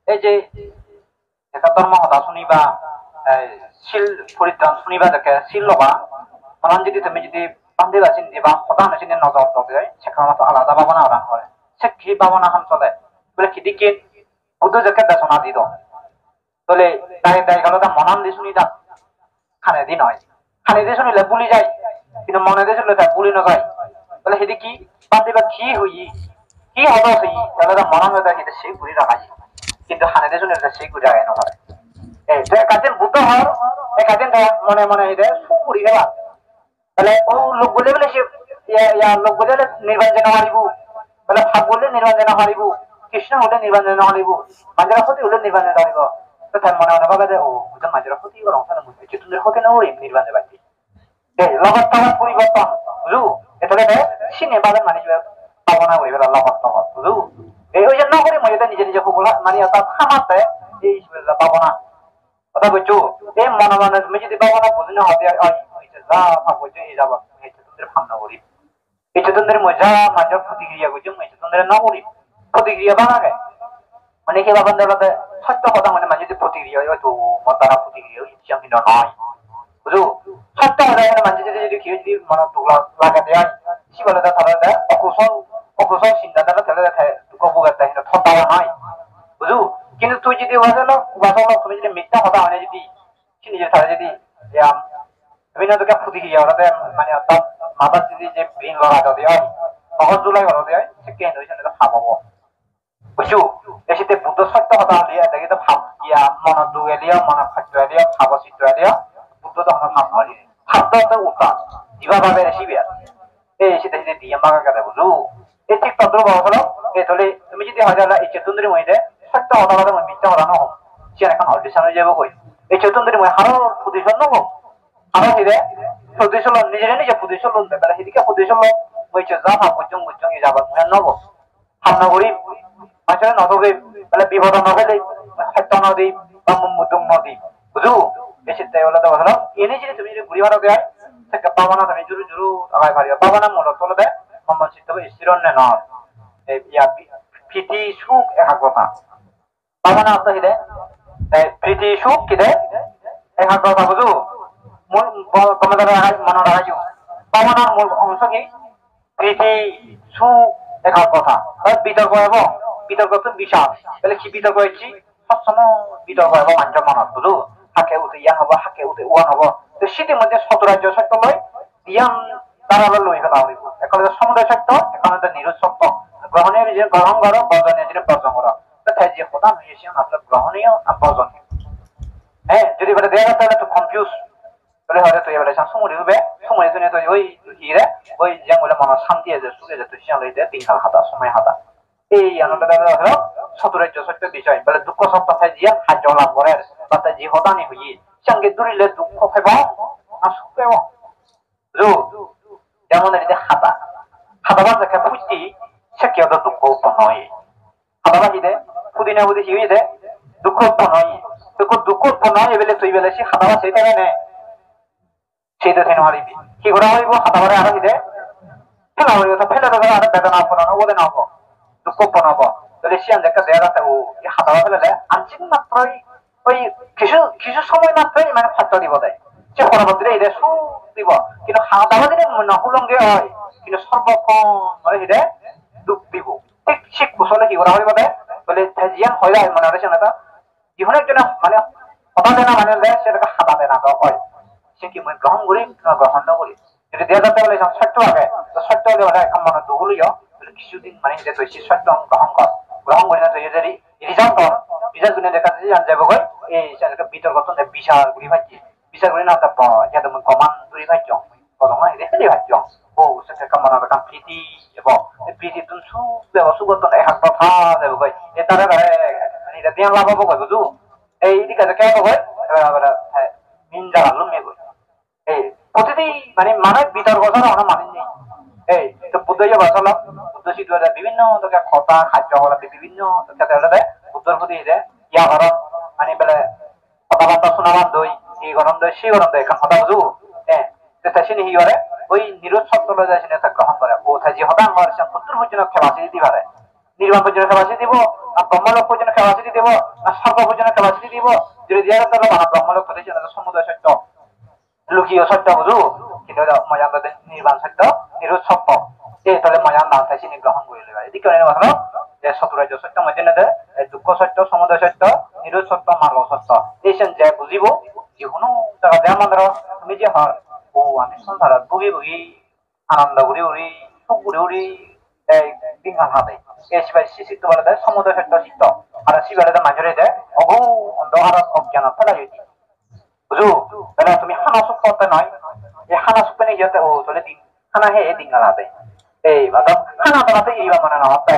এই যে একটা ধর্ম হতা শুনিবা শিল পরিত্রাণ শুনিবা দেখে শিল লবা তখন যদি তুমি যদি বান্ধিবা চিন্তি বা হতা চিনি নজর তবে সেখানে মতো আলাদা ভাবনা ওরান করে সে কি ভাবনা হাম চলে বলে কি দিকে বুদ্ধ যাকে দেশনা দিত তাহলে তাই তাই গেল তা মনান দিয়ে শুনি যাক খানে দি নয় খানে দিয়ে শুনিলে বুলি যায় কিন্তু মনে দিয়ে শুনলে তাই বুলি নয় বলে সেটি কি বান্ধিবা কি হই কি হতা হই তাহলে তা মনান হয়ে থাকে সেই ঘুরি রাখা কিন্তু খানে দিয়ে শুনলে সেই ঘুরি রাখা নয় একাদিন বুদ্ধ হওয়ার একাদিন মনে মনে এটা সুপুরি হেবা তাহলে ও লোক বলে বলে সে লোক বলে নির্বাচন হারিব বলে ভাব বললে নির্বাচন হারিব কৃষ্ণ হলে নির্বাচন হারিব মাঝের ক্ষতি হলে নির্বাচন হারিব তো তার মনে মনে ভাবে ও বুঝলাম মাঝের ক্ষতি করো চেতনের ক্ষতি না ওই নির্বাচন বাকি লগত তখন পরিবর্তন বুঝু এটাকে সিনে বাজার মানে পাবনা করি ফেলা লগত তখন বুঝু এই ওই জন্য করি মই এটা নিজে নিজে খুব মানে তার খামাতে এই পাবনা কথা বলছো এই মনে মনে তুমি যদি পাবনা বুঝলে হবে যা ভাবছো এই যাবা তোমাদের ভাবনা করি এই চেতনের মজা মাঝে প্রতিক্রিয়া করছো চেতনের না করি প্রতিক্রিয়া বানাবে মানে কি বাবান দেবতে সত্য কথা মানে মাঝে প্রতিক্রিয়া হয়তো মতারা প্রতিক্রিয়া ইচ্ছা কিন্তু নয় বুঝো সত্য কথা এখানে মাঝে যদি কেউ যদি মনে তোলা লাগাতে হয় কি বলে তাহলে অকুশল অকুশল চিন্তাধারা তাহলে দুঃখ ভোগার তাই ঠকাওয়া নয় বুঝু কিন্তু তুই যদি বাজালো তুমি যদি মিথ্যা কথা মানে যদি নিজের তারা যদি বিভিন্ন তোকে প্রতিক্রিয়া ওটাতে মানে অর্থাৎ মাথার যদি যে ব্রেন লড়া যদি হয় সহজ জুলাই হলো দেয় সে কেন হয়েছে ভাববো বুঝছো এসেতে বুদ্ধ সত্য কথা হলিয়া দেখি তো ভাব ইয়া মন দুয়েলিয়া মন খাদ্য এলিয়া ভাব চিত্র এলিয়া বুদ্ধ তো আমরা ভাব হলি ভাবটা তো উত্তাপ জীবা ভাবে রেসিবিয়া এই এসে দেখি দিয়ে মাগা কথা বুঝু এই ঠিক তদ্রুপ হলো এই তাহলে তুমি যদি হয় এই চেতনের মধ্যে সত্য কথা কথা মিথ্যা হলানো হোক সে এখন অডিশনে যাবো কই এই চেতনের মধ্যে আরো প্রতিশোধ নেবো আরো হিরে প্রতিশোধ নিজের নিজে প্রতিশোধ দেবে সেদিকে প্রতিশোধ হয়েছে যা ভাব মুচুং মুচুং এই যাবার নেবো ভাবনা করি মাঝে নদবে মানে বিপদ নদে সত্য নদী বা মুতুং নদী বুঝু এসে তাই হলো তো হলো এনে যদি তুমি যদি ঘুরি ভালো দেয় সেটা পাবনা তুমি জুরু জুরু আগায় পারিও পাবনা মূল তোলে দেয় সম্মান চিত্ত স্থিরণ্য নয় ইয়া প্রীতি সুখ একাগ্রতা পাবনা অর্থ হিদে প্রীতি সুখ কি দে একাগ্রতা বুঝু তোমাদের মনে রাখাইও পাবনার মূল অংশ কি প্রীতি সুখ একাগ্রতা বিতর্ক হব বিতর্ক তো বিশাল তাহলে কি বিতর্ক হয়েছি সবসময় বিতর্ক হব মানুষের মনত বুঝু হাকে উঠে ইয়ান হবো হাকে উঠে ওয়ান হবো তো শীতের মধ্যে শতরাজ্য সত্য লয় ইয়ান তারা লই ফেলা হইব এখন সমুদায় সত্য এখন নিরুৎ সত্য গ্রহণীয় নিজের গ্রহণ করো বর্জনীয় নিজের বর্জন করো তাই যে কথা হয়েছে আপনার গ্রহণীয় আর বর্জনীয় হ্যাঁ যদি বলে দেখা তাহলে একটু কনফিউজ তাহলে হয়তো তুই এবারে সময় হবে সময় জন্য তুই ওই হিরে ওই যেগুলো মনে শান্তি আছে সুখে যেত শিয়াল হইতে তিন হাতা সময় হাতা এই আনন্দ হলো সতরাজ্য সত্য বিষয় বলে দুঃখ সত্য থাই জিয়া সাহায্য লাভ করে বা তাই যে হতানি হই সঙ্গে দূরিলে দুঃখ পাইব না সুখ পাইব যেমন এটি হাতা হাতাবার দেখা ফুটি সে কেউ দুঃখ উৎপন্ন হয় হাতাবা হিদে ফুদিনা ফুদি হিদে দুঃখ উৎপন্ন হয় দুঃখ উৎপন্ন হয় এবেলে তুই বেলে সে হাতাবা সেইটা নেই সেইটা থেন হারিবি কি করা হইব হাতাবারে আরো হিদে ফেলা হইব ফেলে দেবে আর বেদনা উৎপন্ন ওদের না হবো দুঃখ উৎপন্ন হবো তাহলে সিয়ান দেখা দেয়া রাখতে ও হাতাবা ফেলে আনছিন মাত্রই ওই কিছু কিছু সময় মাত্রই মানে ফাট্টা দিব দেয় সে পরবর্তীতে এটা সুখ দিব কিন্তু হাতাবা যদি নহুলঙ্গে হয় কিন্তু সর্বক্ষণ মানে হিদে দুঃখ দিব ঠিক ঠিক কুশলে কি করা হইব দেয় বলে জিয়ান হয় মনে হয়েছে না জীবনের জন্য মানে হতা দেনা মানে দেয় সেটাকে হাতা দেনা তো হয় সে কি মই গ্রহণ করি গ্রহণ নকরি যদি দেয়া যাতে বলে সত্য আগে তো সত্য হলে ওটা এখন মনে দুহুলিও কিছুদিন মানে যে তুই সত্য গ্রহণ কর গ্রহণ করি না তুই যদি রিজাল্ট কর রিজাল্ট গুনে দেখা যাচ্ছে জান যাবো কই এই বিতর্ক তো বিশাল গুলি ভাইছি বিশাল গুলি না তা যা তুমি কমান গুলি ভাইছ কলমা এটা দি ভাইছ ও সেটা কামনা কাম প্রীতি এবং প্রীতি তুমি সুখ দেব সুগত এক কথা দেব কই এটা এটা দিয়া লাভ হবো কই বুঝু এই দিকে কে কই এবার নিন্দা লুমে কই এই প্রতিটি মানে মানব বিতর্ক ছাড়া আমরা মানি নেই এই তো বুদ্ধ বাসালাম বুদ্ধ শিখলে বিভিন্ন তোকে কথা খাদ্য হলাতে বিভিন্ন তোকে বুদ্ধর প্রতি ইয়া গরম মানে বেলে কথাবার্তা শোনাবান দই এই গরম দই সেই গরম দই এখন কথা বুঝু হ্যাঁ তো সে নিহি করে ওই নিরোধ সত্য লয় যায় সেটা গ্রহণ করে ও থাই যে হতাং হয় সে পুত্র পর্যন্ত খেলাচি দিতে পারে নির্বাণ পর্যন্ত খেলাচি দিব না ব্রহ্মলোক পর্যন্ত ক্যাপাসিটি দিব, না স্বর্গ পর্যন্ত ক্যাপাসিটি দিব, যদি দিয়া তাহলে বানা ব্রহ্মলোক প্রতিষ্ঠা সমুদয় সত্য লুকিয়ে সত্য বুঝু, কিন্তু মজান নির্বাণ সত্য নিরোধ সত্য এই তাহলে মজান নাম থাকি নিগ্রহণ করে নেবে। এদিকে ভালো যে চতুরাজ্য সত্য মধ্যে নেবে দুঃখ সত্য সমুদয় সত্য নিরোধ সত্য মার্গ সত্য এই যে বুঝিব যিকোনো জায়গা যে আমাদের তুমি যে হয় ও আমি সংসারত বুগি বুগি আনন্দ উড়ি উড়ি সুখ উড়ি উড়ি এই দিনখান হাতে এই সিবাই শিশিত বলে দেয় সমুদয় সত্য চিত্ত আর সিবারে মাঝরে দেয় অঘু অন্ধকার অজ্ঞান ফেলা যেটি বুঝু তাহলে তুমি হানা সুখ করতে নয় এই হানা সুখ নিয়ে যেতে ও চলে দিন হানা হে দিনখান হাতে এই বাদ হানা বেলাতে এইবার মনে না হতে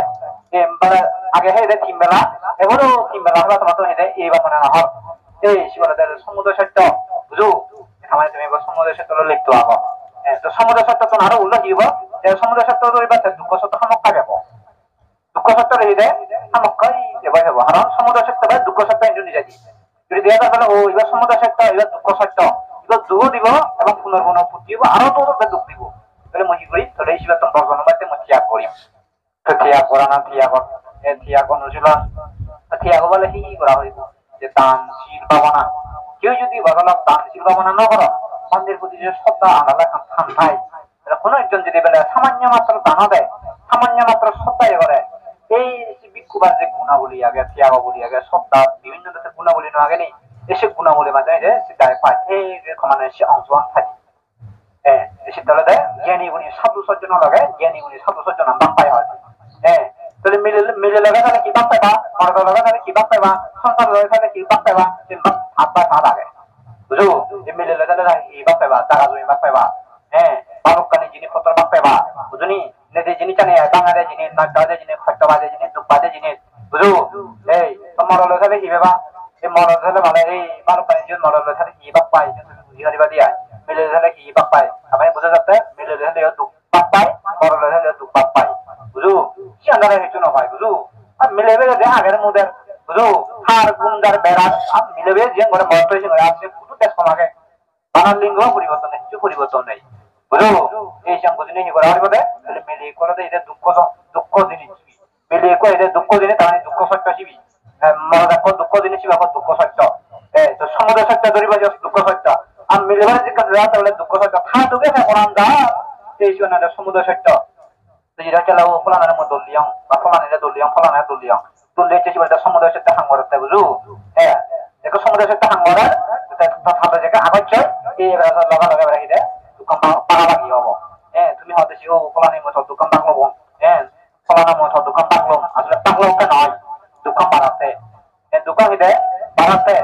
মানে আগে হে তিন বেলা এবারও তিন বেলা হলে তোমার তো হেঁটে এইবার মনে না হয় এই শিবরাদের সমুদ্র সত্য বুঝু আমার তুমি সমুদ্র সত্য লিখতে পাবো তো সমুদ্র সত্য তো আরো উল্লেখ দিব যে সমুদ্র সত্য দুঃখ সত্য সামক্কা যাব দুঃখ সত্য রহিলে সামক্কাই এবার যাব কারণ সমুদ্র সত্য বা দুঃখ সত্য এনে নিজে যদি দেওয়া তাহলে ও এবার সমুদ্র সত্য এবার দুঃখ সত্য এবার দুঃখ দিব এবং পুনর্পুনঃ দিব আরো তো দুঃখ দিব তাহলে মহি করি তাহলে এই শিবার তোমার বর্ণবাদে মই ত্যাগ করি তো ত্যাগ করা না ত্যাগ অনুশীলন ত্যাগ বলে কি করা হইব যে দানশীল ভাবনা কেউ যদি বদলক দানশীল ভাবনা না করো মন্দির প্রতি যে শ্রদ্ধা আলাদা খান ভাই কোনো একজন যদি বলে সামান্য মাত্র দান দেয় সামান্য মাত্র শ্রদ্ধায় করে এই বিক্ষুবার যে গুণাবলী আগে ত্যাগ বলি আগে শ্রদ্ধা বিভিন্ন দেশের গুণাবলী না আগে নেই এসে গুণাবলী মাঝে যে সিদ্ধায় পায় এই মানে সে অংশগ্রহণ থাকে হ্যাঁ সিদ্ধালে দেয় জ্ঞানী গুণী সাধু সজ্জন লাগে জ্ঞানী গুণী সাধু সজ্জন বাপ পায় হয় হ্যাঁ তাহলে মিলে লাগা তাহলে কি বাপ পাইবা মর্দ লাগা তাহলে কি বাপ পাইবা সংসার লাগা তাহলে কি বাপ পাইবা হাত পা পা লাগে বুঝো যে মিলে লাগা তাহলে কি বাপ পাইবা টাকা জমি বাপ পাইবা হ্যাঁ বালকানি জিনিসপত্র বাপ পাইবা বুঝুনি নিজে জিনিস জানে বাঙালি জিনিস নাগাদে জিনিস খট্টবাদে জিনিস দুপাদে জিনিস বুঝো এই তোমার লাগা তাহলে কি পাইবা এই মরদ তাহলে মানে এই বালকানি জিনিস মরদ তাহলে কি বাপ পাই বুঝি হারিবা দিয়া মিলে তাহলে কি বাপ পাই আপনি বুঝা যাচ্ছে মিলে তাহলে দুঃখ বাপ পাই মরদ তাহলে দুঃখ বাপ পাই বুঝু কি আন্দারে কিছু না হয় বুঝু আর মিলেবে যে আগের মুদের বুঝু হার গুন্ডার বেড়ার আর মিলেবে যে ঘরে মত হয়েছে ঘরে আছে কুটু দেশ সমাগে বানার লিঙ্গ পরিবর্তন নেই কিছু পরিবর্তন নেই বুঝু এই সব বুঝি নেই করা হবে তাহলে মিলিয়ে করে এটা দুঃখ জিনিস মিলিয়ে করে এটা দুঃখ জিনিস তাহলে দুঃখ সত্য শিবি মনে দেখো দুঃখ জিনিস শিবি এখন দুঃখ সত্য তো সমুদ্র সত্য ধরিবা যে দুঃখ সত্য আর মিলেবার যে কাজ তাহলে দুঃখ সত্য খা ঢুকে কোরআন দা এই সমুদ্র সত্য jadi kalau fulana mau doliang, fulana ini doliang, doliang jadi pada semua dah setah anggaran tu betul, jika semua dah setah anggaran, kita tetap jaga agak cek, laga berani deh, tukang parah lagi apa, tu ni hati sih fulana mau satu tukang panglong, fulana mau satu tukang panglong, asal panglong kan ay, tukang parah teh, tukang ini parah teh,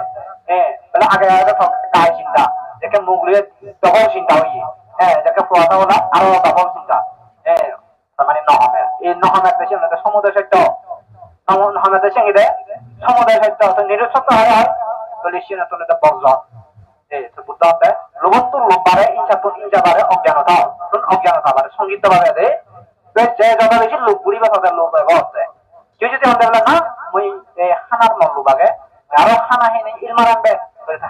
kalau agak kaya cinta, jika mungkin double cinta lagi, jika fulana orang arwah double cinta, মানে নহমের এই নহমের দেশে আমাদের সমুদ্র সত্য নহমের দেশে ইদে সমুদ্র সত্য তো নিরুৎ সত্য হয় বলে সে না তো বজ্জন এই তো বুদ্ধতে লোভত্ব লোপারে ইচ্ছা বারে অজ্ঞানতা অজ্ঞানতা বারে সঙ্গীত বারে দে যে কথা বেশি লোক বুড়ি বা তাদের লোক আছে কেউ যদি আমাদের বলে না মই এই হানার মল্লু বাগে আরো হানা হেনে ইলমার আনবে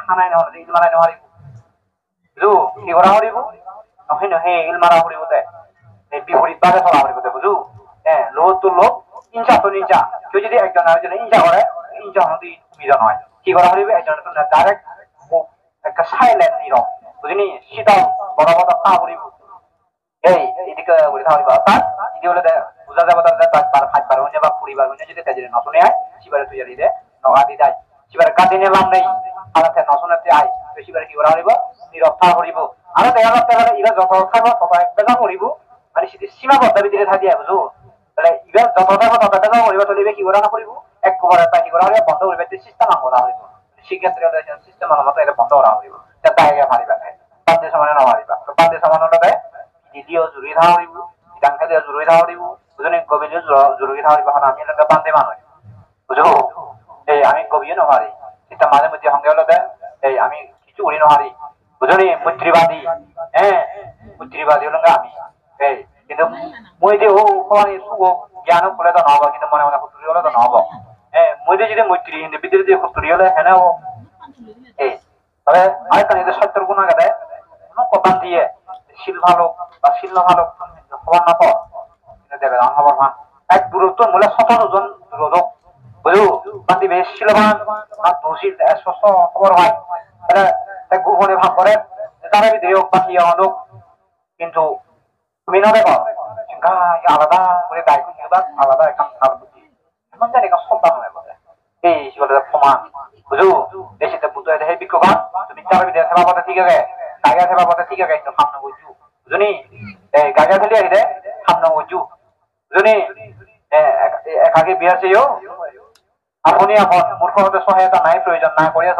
হানাই না হলে ইলমারাই না হারিব বুঝু কি করা হারিব নহয় নহয় ইলমারা হারিব দে বিপরীত ভাবে চলা হয়ে গেছে বুঝু লোভ তো লোভ হিংসা তো হিংসা কেউ যদি একজন আরেকজন হিংসা করে হিংসা হতে সুবিধা নয় কি করা হইবে একজন ডাইরেক্ট একটা সাইলেন্ট নীরব বুঝিনি শীতল বড় বড় তা করিব এই এদিকে বলে থাকবে অর্থাৎ যদি বলে বুঝা যাবে তার ফাইবার হইনে বা পরিবার হইনে যদি তাদের নতুনে আয় শিবারে তুই জানি দে নগাদি দেয় শিবারে কাটি নিলাম নেই আলাতে নতুনতে আয় তো শিবারে কি করা হইব নীরব তা করিব আর দেখা যাচ্ছে এরা যত থাকবে তত একটা করিব মানে সেটি সীমাবদ্ধ ভিতরে থাকিয়া বুঝু তাহলে ইভেন যত থাকবে তত টাকা করিব চলিবে কি করা না করিব একবার একটা কি করা হবে বন্ধ করিবে সিস্টেম আঙ্গলা হইব সেক্ষেত্রে সিস্টেম মতো এটা বন্ধ করা হইব যাতে আগে মারিবা পাঁচটি সমানে না মারিবা তো পাঁচটি সমানটাতে দিদিও জুড়ি ধরা হইব ডাঙ্গালিও জুড়ি ধরা হইব বুঝলি কবিলিও জুড়ি ধরা হইব আমি এটা পাঁচটি মানুষ বুঝো এই আমি কবিও নহারি সেটা মাঝে মধ্যে সঙ্গে হলো এই আমি কিছু উড়ি নহারি বুঝলি মৈত্রীবাদী মৈত্রীবাদী হলো আমি এই কিন্তু মই যে জ্ঞান করলে তো নহব কিন্তু মনে মনে খুতুরি হলে তো নহব মই যদি মৈত্রী ভিতরে যে খুতুরি হলে হেনে হব এই তবে আরেকটা নিজের সত্যের গুণ আগে কথা দিয়ে শিল ভালো বা শিল ভালো হবার না পর দেবে হবার মান এক দূরত্ব মূলে 17 জন রোধক বান্দি বেশ শিলবান আর দোষী সুস্থ খবর হয় তারা গোপনে ভাব করে তারা বিদেয় বাকি অনেক কিন্তু তুমি না দেখো আলাদা করে দায়িত্ব নিবা আলাদা এখন ভাব বুদ্ধি এমন জানি সন্তান হয়ে বলে এই বলে প্রমাণ বুঝু দেশে বুদ্ধ হে বিক্ষোভান তুমি চার বিদেয় সেবা পথে ঠিক আছে গাইয়া সেবা পথে ঠিক আছে একটু সামনে বুঝু বুঝুনি এই গাইয়া থেকে আহিদে সামনে বুঝু বুঝুনি একাকে বিয়া চেয়েও আপনি আপন মূর্খ হতে সহায়তা নাই প্রয়োজন না করিয়া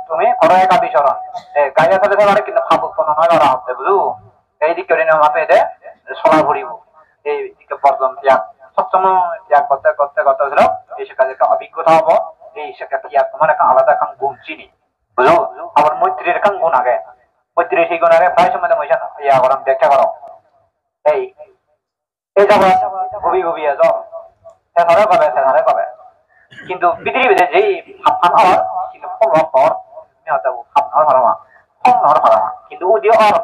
তুমি করো একা বিচরণ গাইয়া চলে যাবে কিন্তু ভাব উৎপন্ন নয় করা হচ্ছে বুঝু এই দিক করে নেওয়া মাত্র এতে সলা ভরিব এই দিকে বর্জন ত্যাগ সবসময় ত্যাগ করতে করতে করতে ছিল এই সে কাজে অভিজ্ঞতা হবো এই সে ত্যাগ তোমার এখন আলাদা এখন গুণ চিনি বুঝো আবার মৈত্রীর এখন গুণ আগে মৈত্রীর সেই গুণ আগে প্রায় সময় ইয়া করাম ব্যাখ্যা করো এই এই যাব গভী গভী যাও সেধারে পাবে কিন্তু পৃথিবীতে যেই ভাবখান হওয়ার কিন্তু ফল পর ভাবনার ভাড়া ফলনার ভাড়া কিন্তু ও যে অর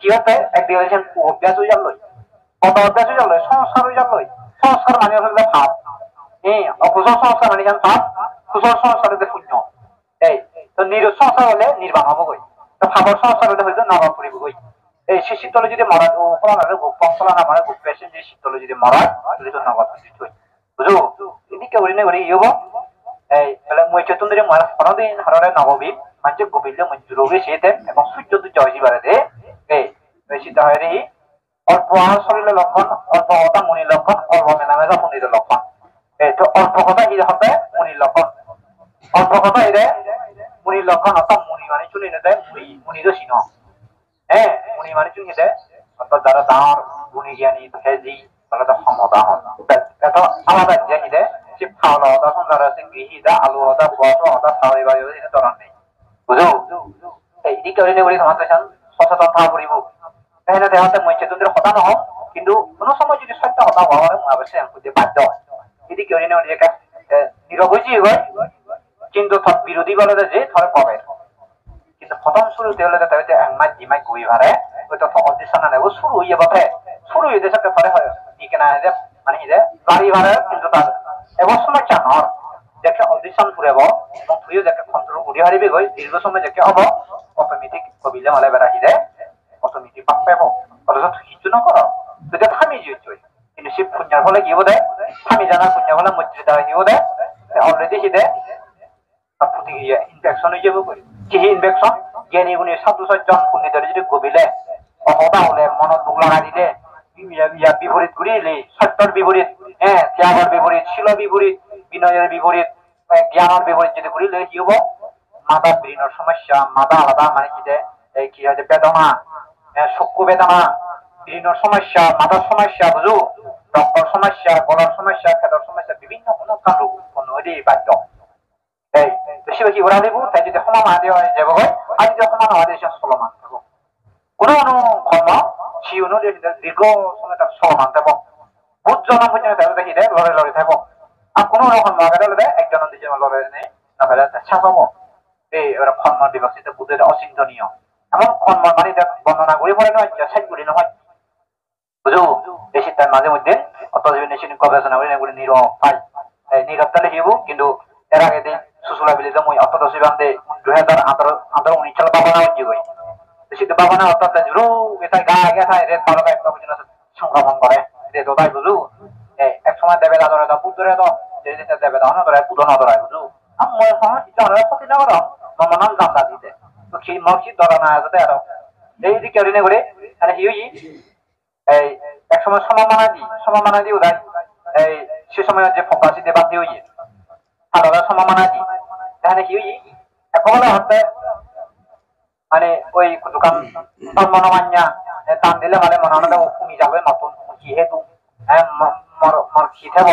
কি হতে একদিকে অভ্যাস হয়ে যাল কত অভ্যাস হয়ে যাল সংস্কার হয়ে যাল সংস্কার মানে হলে ভাব অকুশল সংস্কার মানে ভাব কুশল সংস্কার হলে শূন্য এই তো সংস্কার হলে নির্বাণ হবো গই তো ভাবর সংস্কার হলে হয়তো নরক পড়িব গই এই সে শীতলে যদি মরা ও ফলানারে ভোগ ফলানা মানে ভোগ পেশেন্ট যে শীতলে যদি মরা তাহলে তো নরক হই বুঝো এদিকে উড়িনে উড়ি ইয়ব এই তাহলে মই চতুন্দরে মরা ফরদিন হররে নববী মানে গোবিন্দ মঞ্জুরবে সেতে এবং সূর্য দু জয়সি বারে দে এই সীতা হয় রে অল্প শরীরের লক্ষণ অল্প কথা মনির লক্ষণ অল্প মেলামেলা মনির লক্ষণ এই তো অল্প কথা ইয়ে হবে মনির লক্ষণ অল্প কথা এরে মনির লক্ষণ অর্থাৎ মনি মানে চুনি নেতে মুনি দোষী ন হ্যাঁ মুনি মানে চুনি নেতে অর্থাৎ যারা দাঁড় গুণী জ্ঞানী ভেজি তাহলে তো ক্ষমতা হন এত আলাদা জ্ঞানীদের সে খাওয়া হতা সুন্দর আছে গৃহীতা আলু হতা বস হতা সাওয়াই বায়ু এটা তরণ নেই বুঝো এই দিকে হইলে বলি তোমার সচেতন থাকা পড়িব তাহলে দেহতে মই চেতনদের হতা নহ কিন্তু কোনো সময় যদি সত্য হতা হওয়া হয় মই অবশ্যই আমি বাধ্য হয় এদিকে হইলে নীরব হয়েছি কিন্তু বিরোধী বলে যে ধরে পাবে কিন্তু প্রথম শুরুতে হলে তাহলে এক মাস দুই মাস গুই ভারে ওই তো অডিশন নেব শুরু হইয়ে বটে শুরু হইতে সাথে ধরে হয় কি না মানে গাড়ি ভাড়া কিন্তু তার এবং সমস্যা নর যাকে অডিশন ফুরাব এবং ফুরিয়ে যাকে কন্ট্রোল করি হারিবে গই দীর্ঘ সময় যাকে হব অটোমেটিক কবিলে মালে বেড়াহি দেয় অটোমেটিক পাক পাব অথচ কিছু নকর যদি থামি যাইছে কিন্তু সে পুণ্যার ফলে কি বোধ থামি জানার পুণ্য ফলে মৈত্রী দ্বারা কি বোধ অলরেডি হিদে প্রতিক্রিয়া ইনফেকশন হয়ে যাবে কি ইনফেকশন জ্ঞানী গুণী সাধু সজ্জন পুণ্যিদের যদি গবিলে অহতা হলে মন দুখ লাগা দিলে বিপরীত ঘুরিলে সত্যর বিপরীত ত্যাগের বিপরীত শিল বিপরীত বিনয়ের বিপরীত জ্ঞানের বিপরীত যদি ঘুরিলে কি হবো মাথা ব্রেনের সমস্যা মাথা আলাদা মানে কি হয় বেদনা চক্ষু বেদনা ব্রেনের সমস্যা মাথার সমস্যা বুঝো রক্তর সমস্যা গলার সমস্যা খেলার সমস্যা বিভিন্ন অনুষ্ঠান রোগ উৎপন্ন হইলে বাধ্য এই বেশি বেশি ঘোরা দিব তাই যদি সমান আদি হয় যাব আর যদি সমান আদি চলমান থাকব কোনো কর্ম সেই অনুযায়ী দীর্ঘ সময় তার চলমান থাকব বহুত জন পর্যন্ত দেখি দেয় লড়ে লড়ে থাকব আর কোনো রকম মাগারে লড়ে একজন দুজন লড়ে নেই নহলে ছাপাব এই ওরা কর্ম দিবস এটা বুদ্ধের অচিন্তনীয় এমন কর্ম মানে বর্ণনা করে পড়ে নয় সাইড করে নয় বুঝো বেশি তার মাঝে মধ্যে অত গবেষণা করে এগুলি নীরব পাই নীরব তাহলে হিব কিন্তু এর আগে দিন সুসুলা বিলি মই অর্থদশী বান্ধে 2018 সালে বাবানা হচ্ছে গই সিদ্ধ বাবানা অর্থাৎ জুরু এটা গা গেছা রেত পালকা একটা পর্যন্ত সংক্রমণ করে রে তো তাই বুঝু এক সময় দেবে ধরে দাও পুত্রে তো যে দিন দেবে দাও না ধরে পুতো না ধরে বুঝু আম মই হ্যাঁ এটা আর ক্ষতি না করো মমান জানতা দিতে তো কি মসজিদ ধরা না আছে আর এই দিকে রিনে করে আরে হিউই এই এক সময় সমামানা দি উদাই এই সে সময় যে ফকাসি দেবাদ দিয়ে হইয়ে আলাদা সমামানা দি তাহলে কি হই এখন হতে মানে ওই দোকান মনোমান্যা টান দিলে মানে মনে হয় ফুমি যাবে নতুন কি হেতু মর কি থাকব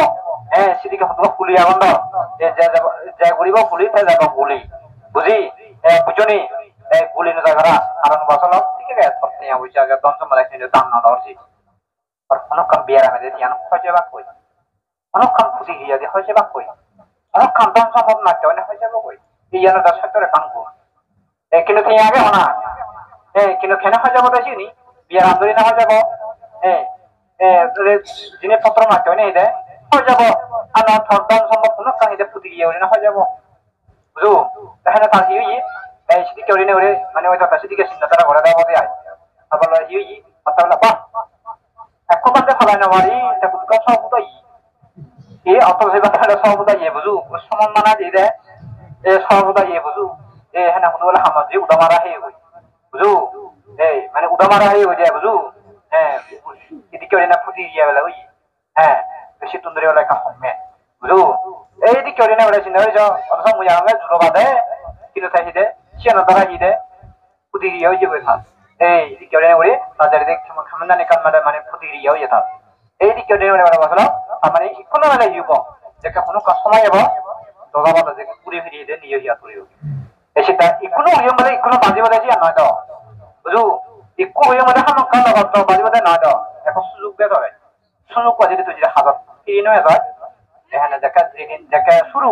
সেদিকে হতো ফুলি আগন্দ যে ঘুরিব ফুলি তাই যাব গুলি বুঝি বুঝনি গুলি না জায়গা আর বসল ঠিক আছে ধরতে বুঝি আগে দশ সময় কিন্তু দাম না ধরছি আর অনেকক্ষণ বিয়ার আমি দিই হয়ে যাবা কই অনেকক্ষণ খুশি গিয়া দিয়ে হয়ে যাবা কই অনেকক্ষণ দম সম্ভব না কেউ হয়ে যাবো কই এই যেন 10 সেক্টরে কাঙ্কু কিন্তু তুমি আগে হনা কিন্তু কেন হয়ে যাবো দেখিনি বিয়ার আন্দোলন না হয়ে যাবো জিনিসপত্র না কেউ নেই দেয় হয়ে যাবো ana thordan সম্ভব কোনো কাহিতে পুতি গিয়ে ওরে না হয়ে যাব বুঝু তাহলে তার হিউই এই সিদিকে ওরে ওরে মানে ওই কথা সিদিকে সিন্না তারা ঘরে দেওয়া দেয় আবার হিউই মাতালা বাহ এখন বাদে ফলাই না মারি তা কুতকা সব উদাই এ অত ভেবা তাহলে সব উদাই বুঝু সমান মানা দিলে এ সব উদাই বুঝু এ হ্যাঁ কোনো বলে হামাজি উদামারা হে হই বুঝু এই মানে উদামারা হে হই যায় বুঝু হ্যাঁ সিদিকে ওরে না পুতি গিয়ে বলে ওই হ্যাঁ বেশি তুন্দরি বলে কাম মে বুঝু এই দিকে ওরে না ওরে সিনা ওই যা অত মুয়া আঙ্গে জুরো বাদে কিন্তু তাই হিদে চিনা দাঁড়া হিদে পুতি গিয়ে হই যাবে থাক এই দিকে ওরে ওরে বাজারে দেখ খামনা নে কামনা মানে পুতি গিয়ে হই যেত এই দিকে ওরে ওরে বলে বসলো মানে ইকোনো মানে ইউব যে কোনো সময় এব দলা বাদে যে পুরি ফিরিয়ে দে নিয়ে হিয়া তুলিও সেটা ইকোনো হইয়া মানে ইকোনো বাজি বাদে কি নয় তো বুঝু ইকো হইয়া মানে হাম কান লাগত বাজি বাদে নয় তো এখন সুযোগ দে তবে সুযোগ বাজি তুই যে হাজার ফিরি নয় যায় এখানে দেখা দিন দেখা শুরু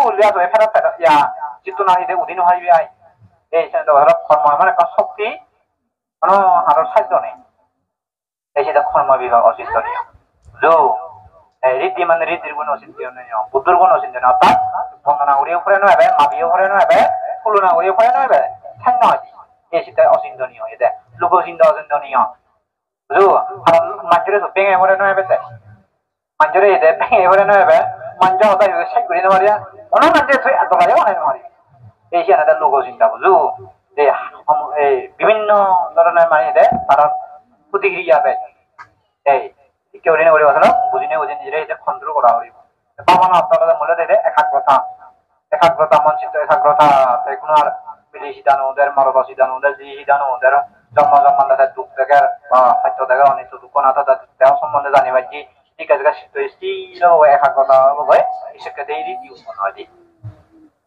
উলিয়া তো ফেরা ফেরা ইয়া চিত্ত না হিদে উদিন হারিবি আই এই সেটা তো হলো কর্ম মানে একটা শক্তি কোনো আরো সাধ্য নেই এই সেটা কর্ম বিভাগ অচিন্তনীয় বুঝু রীতি মানে রীতির গুণ অচিন্তনীয় বুদ্ধর গুণ অচিন্তনীয় অর্থাৎ বন্দনা উড়িয়ে উপরে নয় মাবিয়ে উপরে নয় তুলনা উড়িয়ে উপরে নয় ঠ্যাং নয় এই সেটা অচিন্তনীয় এটা লোকচিন্ত অচিন্তনীয় বুঝু কারণ মানুষের ভেঙে পড়ে নয় বেতে মানুষের এতে ভেঙে পড়ে নয় মানুষ হতাই শেষ করে নেওয়া অনেক মানুষের এত কাজে অনেক মারি এই সেটা লোকচিন্তা বুঝু যে বিভিন্ন ধরনের মানে এতে তারা প্রতিক্রিয়া দেয় এই কেউ রেনে করে বসলো বুঝিনে বুঝে নিজেরা এটা কন্ট্রোল করা হইব বাবা আপনারা মূল্য দিলে একাগ্রতা মনচিত্ত একাগ্রতা কোনো আর বিদেশি দানো ওদের মরবাসী দানো ওদের জিহি দানো ওদের জন্ম তাদের দুঃখ দেখার বা সত্য দেখার অনিত্য দুঃখ না তাদের দেহ সম্বন্ধে জানিবা কি ঠিক আছে স্থির একাগ্রতা হয় সেক্ষেত্রে এই রীতি উৎপন্ন হয়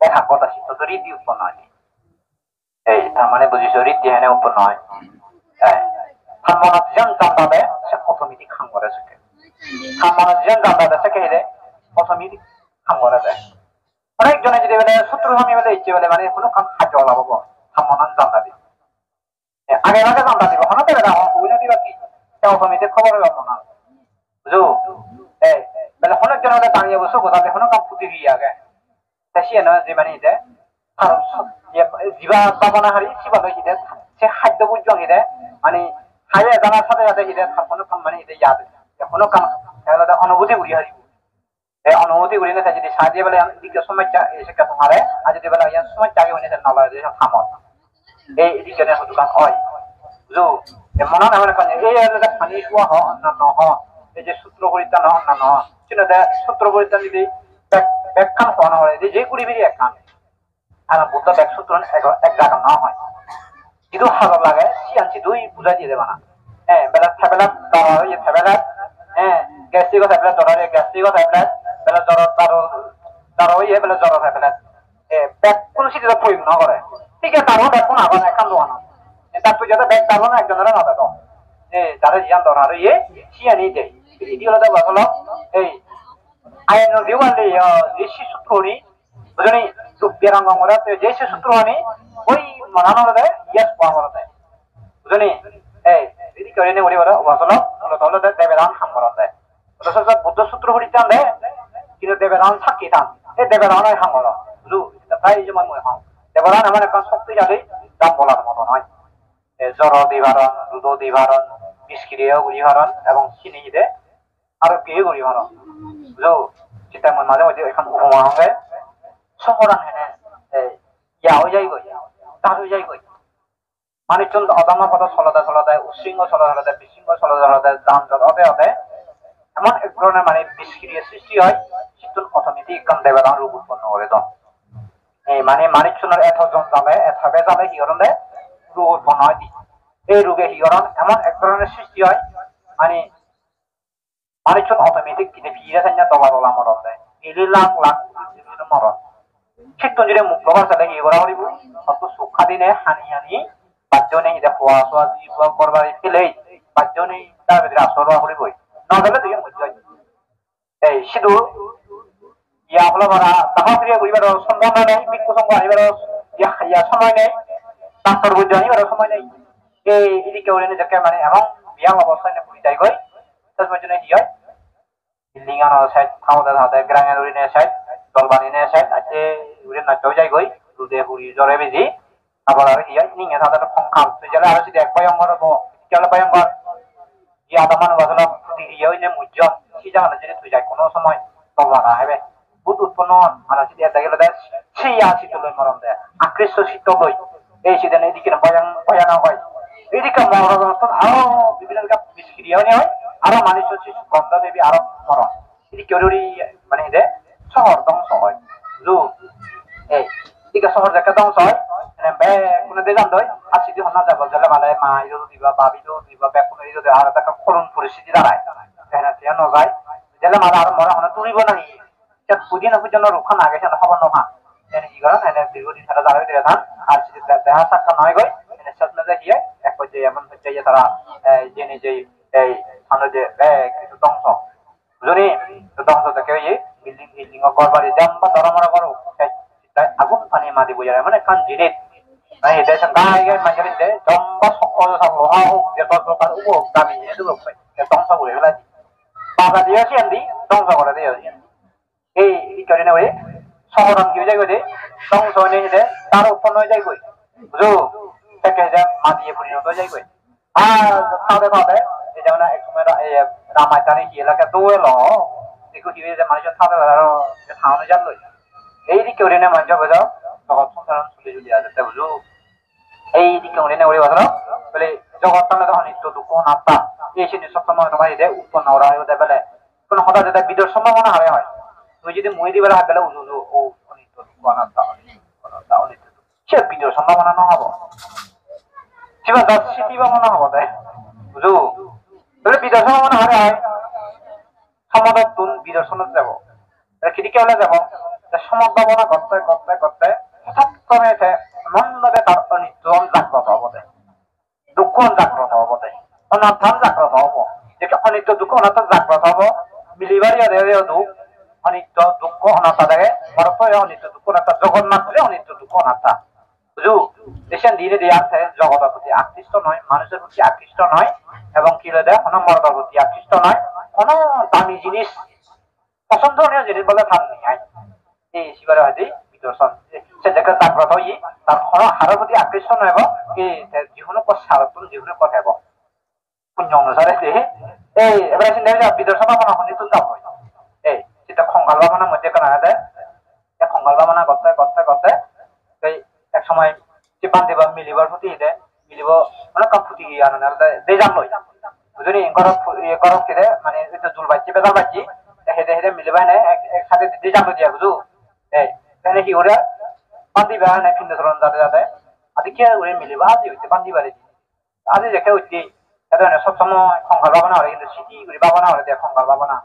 একাগ্রতা সিদ্ধ রীতি উৎপন্ন হয় এই তার মানে বুঝিস রীতি এনে উৎপন্ন হয় 한번은 잠깐에 오토매틱 한 거라 저게 한번은 잠깐에 সেকেন্ডে অটোমেটিক 한 거라 돼 অনেক জনে যদি বলে সূত্র আমি বলে ইচ্ছে বলে মানে কোনো কাম হাতে ওলা বাবা 한번은 잠깐에 আগে জানতা দিব হনা দেবে না ওইনা দিবা কি অটোমেটিক খবর হবে না বুঝো এই বলে অনেক জনে বলে দাঁড়িয়ে বসে কোথাতে কোনো কাম ফুটি দিয়ে আগে তাই না যে মানে এটা কারণ জিবা বাবনা হারি সিবা হিদে সে খাদ্য বুঝং হিদে মানে হায়ে জানার সাথে সাথে হিদে কোনো কাম মানে হিদে ইয়াদ কোনো কাম তাহলে অনুভূতি উড়ি হারিব এই অনুভূতি উড়ি না যদি সাজে বলে দিকে সমস্যা এসে কথা হারে আর যদি বলে ইয়ার সমস্যা আগে হইছে না বলে যে থামত এই দিকে না দোকান হয় বুঝো মনে না মানে এই হলো পানি শুয়া হ অন্যান্য হ এই যে সূত্র পরিত্রাণ অন্যান্য চিনো দে সূত্র পরিত্রাণ যদি ব্যাখ্যান হওয়া হয় যে কুড়ি বেরি একখান আর বুদ্ধ ব্যাক সূত্র এক জায়গা না হয় কিন্তু হাজার লাগে সিয়ানছি দুই বুঝাই দিয়ে দেবা না বেলা থেবেলা থেবেলা গ্যাস্ট্রিক থেবেলা জ্বরে গ্যাস্ট্রিক থেবেলা বেলা জ্বর তারও বেলা জ্বর থেবেলা ব্যাক কোনো সিটিতে প্রয়োগ না করে ঠিক আছে তারও ব্যাক কোনো আবার একখান দোয়া না তার তুই যাতে ব্যাক তারও না একজনের না দেয় যারা জিয়ান ধর আর সিয়ানি দেয় এটি হলো হলো এই আইন দেওয়ালে যে সূত্রনি বুঝলি বেরঙ্গ আমরা যে সূত্রনি ওই মনানো দেয় ইয়াস পাওয়া দেয় বুঝলি এই যদি করে নে ওরে বড় আসলে হলো দেবেরান হামরা দেয় অথচ বুদ্ধ সূত্র হরিতান দেয় কিন্তু দেবেরান থাকি তান এই দেবেরান হামরা বুঝু এটা প্রায় যেমন মনে হয় দেবেরান আমার একটা শক্তিশালী দাম বলার মতো নয় জ্বর দিবারণ দুধ দিবারণ নিষ্ক্রিয় গুলিহরণ এবং চিনি দেয় আরো কে গুলিহরণ বুঝো যেটা আমার মাঝে মাঝে এখন উপমা হবে শহরান হেনে ইয়া হয়ে যাই গই তার হয়ে যাই গই মানুষজন অদমা পথ চলতে উশৃঙ্গ চলতে বিশৃঙ্গ চলতে যান অতে এমন এক ধরনের মানে বিষক্রিয়া সৃষ্টি হয় শীতল অটোমেটিক কাম দেবেদান রূপ উৎপন্ন করে তো এই মানে মানুষজনের এত যন্ত্রণায় এত বেজালে কি করেন রোগ উৎপন্ন হয় এই রোগে কি করেন এমন এক ধরনের সৃষ্টি হয় মানে মানুষজন অটোমেটিক কিনে ফিরে থাকেন না দলা মরণ দেয় এলি লাখ মরণ ঠিক যদি মুক্ত বাচ্চাটা কি করা হইব অত সুখা দিনে হানি বাধ্য নেই এটা খোয়া সোয়া জীব করবার ফেলেই বাধ্য নেই তার ভিতরে আসর হইবই নহলে তুই মধ্যে এই শুধু ইয়া হলো মারা তাহা ক্রিয়া করিবার সম্ভাবনা নেই বিক্ষু সঙ্গ আনিবার ইয়া সময় নেই ডাক্তার বুঝ আনিবার সময় নেই এই এদিকে ওরে যাকে মানে এমন বিয়াম অবস্থায় পড়ে যাই গই তার জন্য কি হয় বিল্ডিং আনো সাইড থাওদা থাওদা গ্রাঙে উড়িনে সাইড দলবানিনে সাইড আছে উড়ে না তো যাই গই দুধে হুড়ি জরে বেজি আবার আর হিয়া নিঙে থাদা ফংখাল তুই জেলা আর যদি এক ভয়ঙ্কর হবো কেলা ভয়ঙ্কর ই আদা মানুষ আসলে ফুটি হিয়া হইনে মুজ্জ সি জানা যদি তুই যাই কোনো সময় দলবানা হবে বুধ উৎপন্ন আর যদি এটা গেলে দেয় সেই আসি তুলই মরম দেয় আকৃষ্ট শীত লই এই সিজন এদিকে ভয়ানক হয় এদিকে মরণ আরো বিভিন্ন বিষক্রিয়া হয় আরো মানুষ হচ্ছে গন্ধ দেবী আরো মরণ এদিকে মানে এদের শহর ধ্বংস হয় জু এই এদিকে শহর দেখা ধ্বংস হয় কোনো দেজান দই আর সিটি হন্না যাব জেলে মানে মা ইরো দিবা বাবি দিবা বেকুন ইরো আর একটা করুণ পরিস্থিতি দাঁড়ায় এখানে সে নজায় জেলে মানে আর মরা হনে তুলিব নাহি পুদিন পর্যন্ত রক্ষা না গেছে খবর নহা এনে কি করেন এনে দীর্ঘদিন তারা দাঁড়াবে দিয়ে থান আর যদি দেহা সাক্ষা নয় গই এনে শেষ মেজে গিয়ে এক পর্যায়ে এমন হচ্ছে যে তারা জেনে যে এই সামনে যে কিছু ধ্বংস যদি ধ্বংস থেকে ওই বিল্ডিং বিল্ডিং ঘর বাড়ি জাম্বা দরমরা করো আগুন পানি মাদি বুঝায় মানে কান জিনিস মানে এদের গায়ে গায়ে মাঝারি দে জম্বা সকল সব লোহা হোক যে দরকার উপ দামি জিনিস উপরে ধ্বংস করে ফেলা বাধা দিয়েছি আমি ধ্বংস করে দিয়েছি এই কারণে ওই শহর কি হয়ে যায় ধ্বংস হয়ে যায় তার উৎপন্ন হয়ে যায় কই বুঝো থেকে যে মাটিয়ে পরিণত হয়ে যায় কই আর তাদের ভাবে এই যেমন এক সময় রামায়ণে কি এলাকা তো এলো দেখো কি যে মানুষের সাথে থামানো যান লই এই দিকে ওরে না মানুষ বোঝাও তখন সংসার চলে চলে আসতে বুঝো এই দিকে ওরে না ওরে বোঝাও বলে জগৎ তাহলে তখন নিত্য দুঃখ নাত্তা এই সিনি সবসময় তোমার এদের উৎপন্ন ওরা হয়ে বলে কোন হঠাৎ যেটা বিদর সম্ভাবনা হারে হয় তুমি যদি মই দিবে হাত গেলে ও অনিত্য দুঃখ অনাত্মা অনিত্য সে বিদর সম্ভাবনা নহব সেবা দশ স্মৃতি ভাবনা হব তাই বুঝো তাহলে বিদর সম্ভাবনা হারে হয় সমাদর তুন বিদর্শনত যাব খিদিকে হলে যাব সমভাবনা করতে করতে করতে হঠাৎ ক্রমে এমন ভাবে তার অনিত্য জাগ্রত হব দেয় দুঃখ জাগ্রত হব দেয় অনাথান জাগ্রত হব যেটা অনিত্য দুঃখ অনাথান জাগ্রত হব মিলিবারি দুঃখ অনিত্য দুঃখ অনাথা দেখে বরফ অনিত্য দুঃখ অনাথা জগন্নাথে অনিত্য দুঃখ অনাথা বুঝু দেশের ধীরে ধীরে আছে জগতের প্রতি আকৃষ্ট নয় মানুষের প্রতি আকৃষ্ট নয় এবং কি দেয় কোনো মর্দার প্রতি আকৃষ্ট নয় কোনো দামি জিনিস পছন্দনীয় জিনিস বলে থান নেই এই শিবারে হয়তো বিদর্শন সে দেখে জাগ্রত হই তার কোনো হারের প্রতি আকৃষ্ট নয় এবং এই জীবনে সারতুন জীবনে কথা এবং পুণ্য অনুসারে এই এবারে চিন্তা বিদর্শন ভাবনা নিতুন যাব এই সেটা খঙ্গাল ভাবনার মধ্যে কেন দেয় খঙ্গাল ভাবনা করতে করতে করতে এই এক সময় চিপান দিবা মিলিবার প্রতি দেয় মিলিব মানে কাম ফুটি আনে দে জান লই বুঝলি গরম খেলে মানে জুল বাচ্চি বেদাল বাচ্চি হেদে হেদে মিলিবাই না একসাথে দে জান দিয়া বুঝু এই তাহলে কি ওরা বান্দিবা না ভিন্ন ধরন যাতে যাতে আদি কে ওরে মিলিবা আজি হইতে বান্দিবারে আজি দেখে হইতে এটা সব সময় খঙ্গাল ভাবনা হলে কিন্তু সিটি করে ভাবনা হলে দেয় খঙ্গাল ভাবনা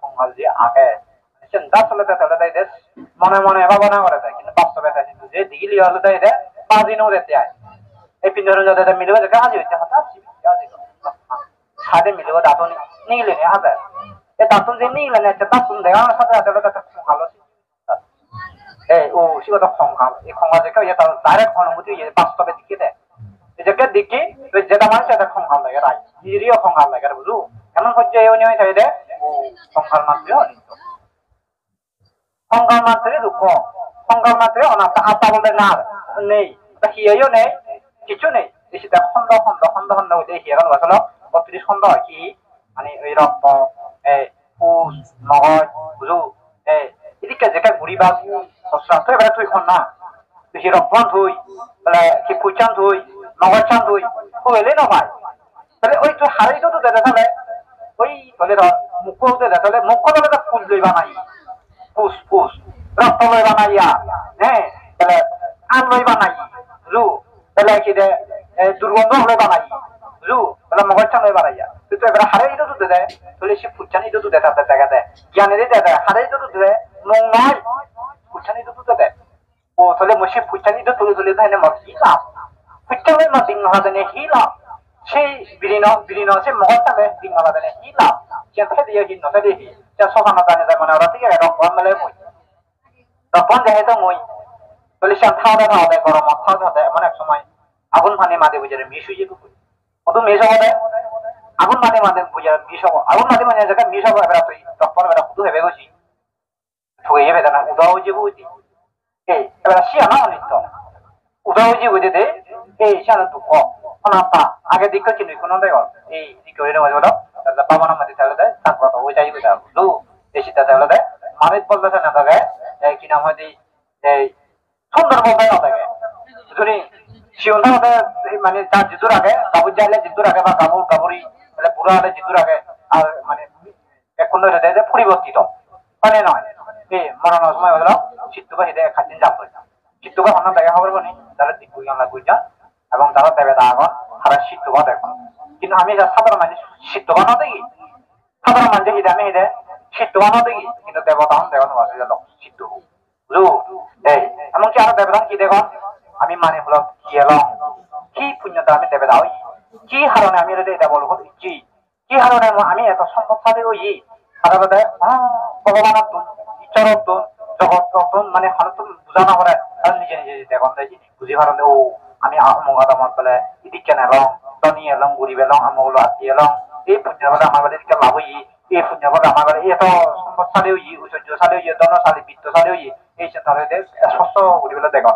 খঙ্গাল যে আগে চিন্তা চলে তাহলে তাই দেশ মনে মনে ভাবনা করে দেয় কিন্তু বাস্তবে তাই কিন্তু যে দিগিলি হলে তাই দেয় 5 দিনও দিতে হয় এই ভিন্ন ধরন যাতে মিলিবা দেখে আজি হইতে হঠাৎ আজি সাথে মিলিব দাঁতন নিগলে নে হাজার এ দাঁতন যে নিগলে নে দাঁতন দেখানোর সাথে সাথে ভালো এই ও শিবত খঙ্গাল এই খঙ্গাল দেখে এটা ডাইরেক্ট অনুমতি বাস্তবে দিকে দেয় এটাকে দেখি যেটা মানুষ এটা খঙ্গাল লাগে রাই নিজেরও খঙ্গাল লাগে বুঝু এমন পর্যায়ে উনি হয়ে থাকে ও খঙ্গাল মাত্রে অনিত্য খঙ্গাল মাত্রে দুঃখ খঙ্গাল মাত্রে অনাথ আত্মা বলতে না নেই হিয়াইও নেই কিছু নেই সেটা খন্ড খন্ড খন্ড খন্ড হইতে হিয়ার আসলে 32 খন্ড হয় কি মানে ওই রক্ত ফুস মগজ বুঝু এদিকে যেটা ঘুরি বা সস্রান্ত এবারে তুই খন না তুই রক্তবান থুই বলে কি ফুচান থুই মগজ চান থুই হইলে না ভাই তাহলে ওই তুই হারাই তো দেখা তাহলে ওই বলে মুখ হতে দেখা তাহলে মুখ তো ফুল লই বানাই ফুস ফুস রক্ত লই বানাইয়া হ্যাঁ তাহলে আন লই বানাই বুঝু তাহলে কি দে দুর্গন্ধ হলে বানাই বুঝু তাহলে মগজ চান লই বানাইয়া তুই তো এবারে হারাই তো তুই দেয় তাহলে সে ফুচানি তো তুই দেখা দেখা দেয় জ্ঞানের দেয় হারাই তো তুই দেয় মং নয় ফুচানি তো তুই দেয় ও তাহলে মসে ফুচানি তো তুলে তুলে দেয় না মত হিলাম ফুচানি মত দিন হওয়া দেয় হিলাম সেই বিলীন সে মগজটা বেশ দিন হওয়া দেয় হিলাম সে দিয়ে হিন নতে দেখি সে সকানো জানে যায় মানে ওরা থেকে রকম মেলে মই রকম দেখে তো মই তাহলে সে খাওয়া দাওয়া দেয় গরম খাওয়া দাওয়া দেয় এমন এক সময় আগুন পানি মাদে বুঝে মিশ হয়ে যেত কত মিশ হওয়া দেয় আগুন মাঝে বুঝা বিষ হবো আগুন মাঝে জায়গায় বিষ হবো এবার তুই তখন এবার শুধু হেবে গেছি ঠুয়ে যাবে না উদাও যে বুঝি এই এবার শিয়ানা অনিত্য উদাও যে বুঝে দে এই শিয়ানা দুঃখ অনাত্মা আগে দিক কিন্তু কোনো দেয় এই দিক করে নেওয়া হলো তাহলে বাবা নামাজি তাহলে দেয় তারপর তো ওই যাই বুঝা দু এই শীতটা তাহলে দেয় মানুষ বলতেছে না তাকে কি নাম হয় এই সুন্দর বলতে না থাকে যদি শিওন মানে তার জিতুর আগে কাবুর চাইলে জিতুর আগে বা কাবুর কাবুরি তাহলে পুরো হলে জিতুর আগে আর মানে এখন যে পরিবর্তিত মানে নয় এই মরানোর সময় হলো চিত্তুকা হিদে খাদ্য চাপ হয়ে চিত্তুকা অন্য দেখা খবর বনি তারা দিক বুঝান বুঝান এবং তারা দেবে দাগন তারা শীতবা দেখুন কিন্তু আমি সাধারণ মানুষ শীতবা না দেখি সাধারণ মানুষ হিদে আমি হিদে শীতবা না দেখি কিন্তু দেবতা হন দেওয়া গেল শীত এই এমনকি আরো দেবতান কি দেখুন আমি মানে হলো কি এলাম কি পুণ্যতা আমি দেবে দাও কি হারণে আমি এটা বলবো কি হারণে আমি এত সম্পদশালী হই সাধারণত ভগবান ঈশ্বর জগৎ মানে হয়তো বোঝা না করে কারণ নিজে নিজে দেখুন বুঝি পারলে ও আমি অমুক আদামত বলে ইদিক কেন এলাম তনি এলাম গরিব এলাম আমুক হলো আত্মীয় এলাম এই পুণ্য বলে আমার বাড়ি দিকে লাভ হই এই পুণ্য বলে আমার বাড়ি এত সম্পদশালী হই ঐশ্বর্যশালী হই ধনশালী বিত্তশালী হই এই চিন্তাধারা স্পষ্ট করি বলে দেখো